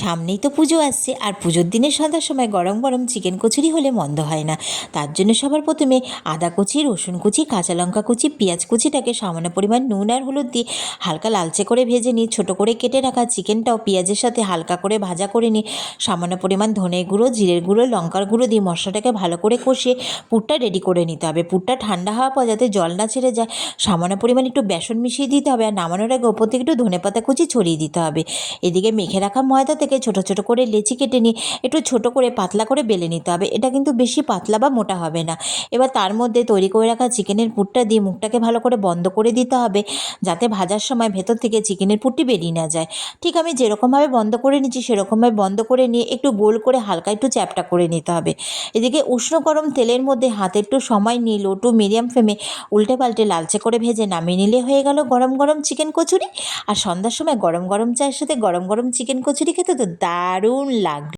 সামনেই তো পুজো আসছে, আর পুজোর দিনে সন্ধ্যার সময় গরম গরম চিকেন কচুরি হলে মন্দ হয় না। তার জন্য সবার প্রথমে আদা কুচি, রসুন কুচি, কাঁচা লঙ্কা কুচি, পেঁয়াজ কুচিটাকে সামান্য পরিমাণ নুন আর হলুদ দিয়ে হালকা লালচে করে ভেজে নিই। ছোটো করে কেটে রাখা চিকেনটাও পেঁয়াজের সাথে হালকা করে ভাজা করে নিই। সামান্য পরিমাণ ধনের গুঁড়ো, জিরের গুঁড়ো, লঙ্কার গুঁড়ো দিয়ে মশলাটাকে ভালো করে কষিয়ে পুরটা রেডি করে নিতে হবে। পুরটা ঠান্ডা হওয়ার পর যাতে জল না ছেড়ে যায়, সামান্য পরিমাণ একটু বেসন মিশিয়ে দিতে হবে, আর নামানোর আগে ওপর থেকে একটু ধনেপাতা কুচি ছড়িয়ে দিতে হবে। এদিকে মেখে রাখা ময়দা থেকে ছোট ছোট করে লেচি কেটে নিয়ে একটু ছোট করে পাতলা করে বেলে নিতে হবে। এটা কিন্তু বেশি পাতলা বা মোটা হবে না। এবার তার মধ্যে তৈরি করে রাখা চিকেনের পুরটা দিয়ে মুখটাকে ভালো করে বন্ধ করে দিতে হবে, যাতে ভাজার সময় ভেতর থেকে চিকেনের পুরটি বেরিয়ে না যায়। ঠিক আমি যেরকমভাবে বন্ধ করে নিচ্ছি সেরকমভাবে বন্ধ করে নিয়ে একটু গোল করে হালকা একটু চ্যাপটা করে নিতে হবে। এদিকে উষ্ণ গরম তেলের মধ্যে হাতে একটু সময় নিয়ে লো টু মিডিয়াম ফ্লেমে উল্টে পাল্টে লালচে করে ভেজে নামিয়ে নিলে হয়ে গেল গরম গরম চিকেন কচুরি। আর সন্ধ্যার সময় গরম গরম চায়ের সাথে গরম গরম চিকেন কচুরি খেতে তো দারুণ লাগবে।